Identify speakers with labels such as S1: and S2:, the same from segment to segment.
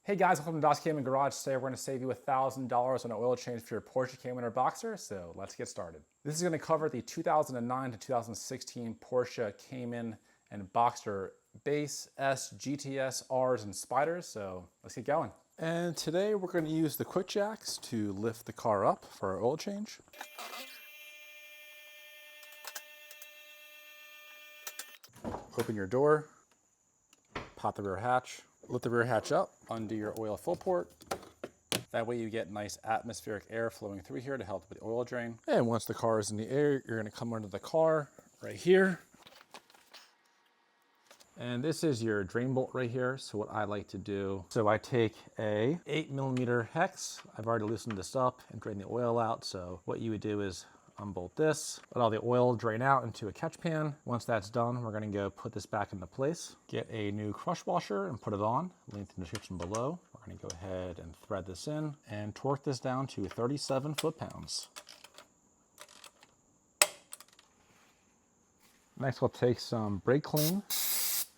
S1: Hey guys, welcome to DasCayman Garage. Today we're going to save you $1,000 on an oil change for your Porsche Cayman or Boxster, so let's get started. This is going to cover the 2009 to 2016 Porsche Cayman and Boxster base, S, GTS, Rs, and Spyders, so let's get going. And today we're going to use the quick jacks to lift the car up for our oil change. Open your door, pop the rear hatch, lift the rear hatch up, undo your oil fill port. That way you get nice atmospheric air flowing through here to help with the oil drain. And once the car is in the air, you're gonna come under the car right here. And this is your drain bolt right here. So what I like to do, so I take a 8mm hex. I've already loosened this up and drained the oil out. So what you would do is unbolt this, let all the oil drain out into a catch pan. Once that's done, we're gonna go put this back into place. Get a new crush washer and put it on, link in the description below. We're gonna go ahead and thread this in and torque this down to 37 foot-pounds. Next, we'll take some brake clean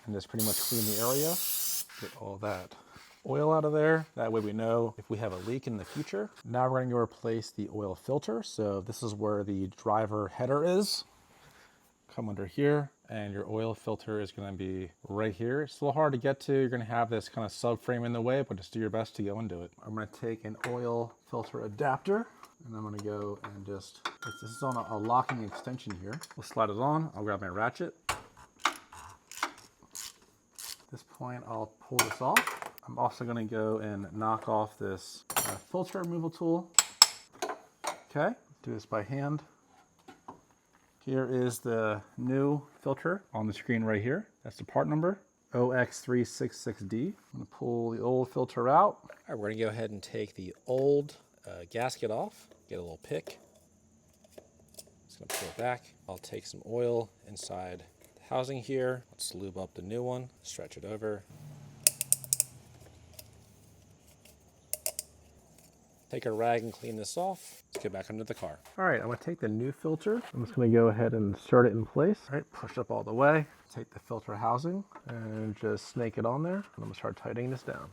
S1: and just pretty much clean the area. Get all that oil out of there. That way we know if we have a leak in the future. Now we're going to go replace the oil filter. So this is where the driver header is. Come under here and your oil filter is going to be right here. It's a little hard to get to. You're going to have this kind of subframe in the way, but just do your best to go and do it. I'm going to take an oil filter adapter and I'm going to go and just, this is on a locking extension here. We'll slide it on. I'll grab my ratchet. At this point, I'll pull this off. I'm also going to go and knock off this filter removal tool. Okay, do this by hand. Here is the new filter on the screen right here. That's the part number, OX366D. I'm going to pull the old filter out. All right, we're going to go ahead and take the old gasket off. Get a little pick. Just going to pull it back. I'll take some oil inside the housing here. Let's lube up the new one. Stretch it over. Take a rag and clean this off. Let's get back under the car. All right, I'm gonna take the new filter. I'm just gonna go ahead and insert it in place. All right, push up all the way. Take the filter housing and just snake it on there. And I'm gonna start tightening this down.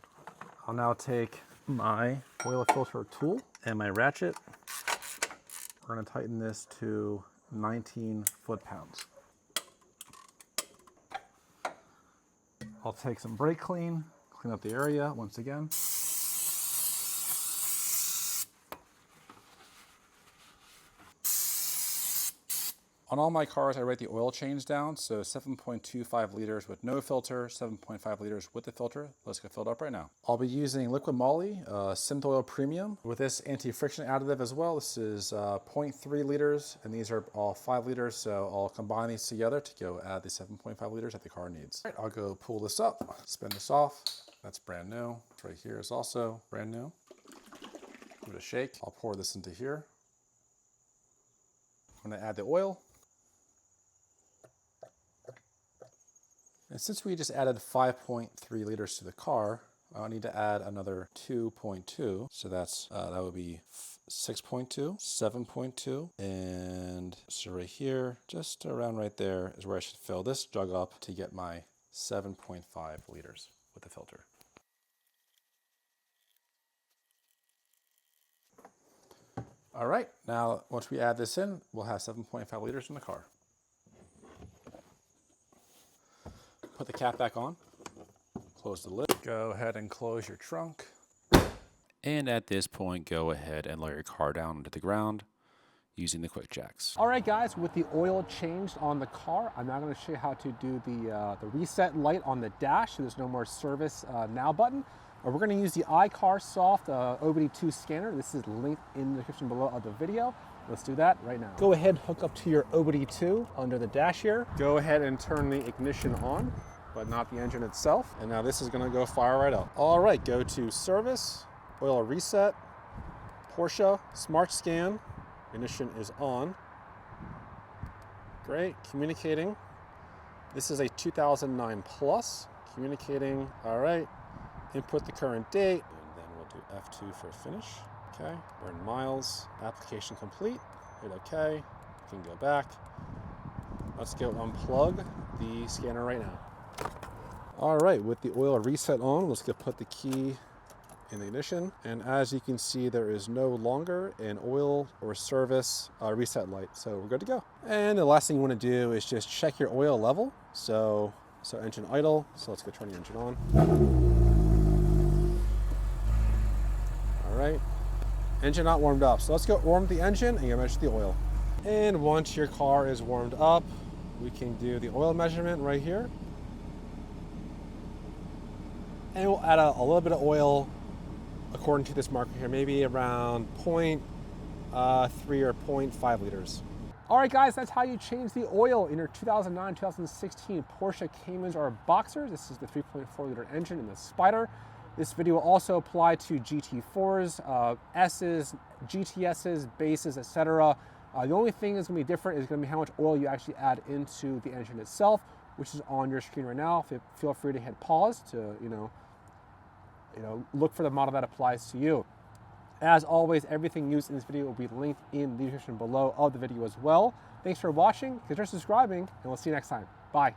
S1: I'll now take my oil filter tool and my ratchet. We're gonna tighten this to 19 foot-pounds. I'll take some brake clean up the area once again. On all my cars, I write the oil change down, so 7.25 liters with no filter, 7.5 liters with the filter. Let's get filled up right now. I'll be using liquid moly, Synth Oil Premium, with this anti-friction additive as well. This is 0.3 liters, and these are all 5 liters, so I'll combine these together to go add the 7.5 liters that the car needs. All right, I'll go pull this up, spin this off. That's brand new. Right here is also brand new. Give it a shake. I'll pour this into here. I'm gonna add the oil. And since we just added 5.3 liters to the car, I'll need to add another 2.2. So that's that would be 6.2, 7.2, and so right here, just around right there is where I should fill this jug up to get my 7.5 liters with the filter. All right, now once we add this in, we'll have 7.5 liters in the car. Put the cap back on, close the lid. Go ahead and close your trunk.
S2: And at this point, go ahead and lower your car down to the ground using the quick jacks.
S1: All right, guys, with the oil changed on the car, I'm now going to show you how to do the reset light on the dash. So there's no more service now button. We're going to use the iCarSoft OBD2 scanner. This is linked in the description below of the video. Let's do that right now. Go ahead, hook up to your OBD2 under the dash here. Go ahead and turn the ignition on, but not the engine itself. And now this is gonna go fire right up. All right, go to Service, Oil Reset, Porsche, Smart Scan. Ignition is on. Great, communicating. This is a 2009 Plus, communicating, all right. Input the current date, and then we'll do F2 for finish. Okay, we're in miles, application complete, hit OK, you can go back. Let's go unplug the scanner right now. All right, with the oil reset on, let's go put the key in the ignition. And as you can see, there is no longer an oil or service reset light. So we're good to go. And the last thing you want to do is just check your oil level. So engine idle. So let's go turn the engine on. All right, engine not warmed up. So let's go warm the engine and measure the oil. And once your car is warmed up, we can do the oil measurement right here. And we'll add a little bit of oil according to this marker here, maybe around 0.3 or 0.5 liters. All right, guys, that's how you change the oil in your 2009-2016 Porsche Caymans or Boxsters. This is the 3.4 liter engine in the Spyder. This video will also apply to GT4s, S's, GTS's, bases, etc. The only thing that's going to be different is going to be how much oil you actually add into the engine itself, which is on your screen right now. Feel free to hit pause to look for the model that applies to you. As always, everything used in this video will be linked in the description below of the video as well. Thanks for watching, consider subscribing, and we'll see you next time. Bye.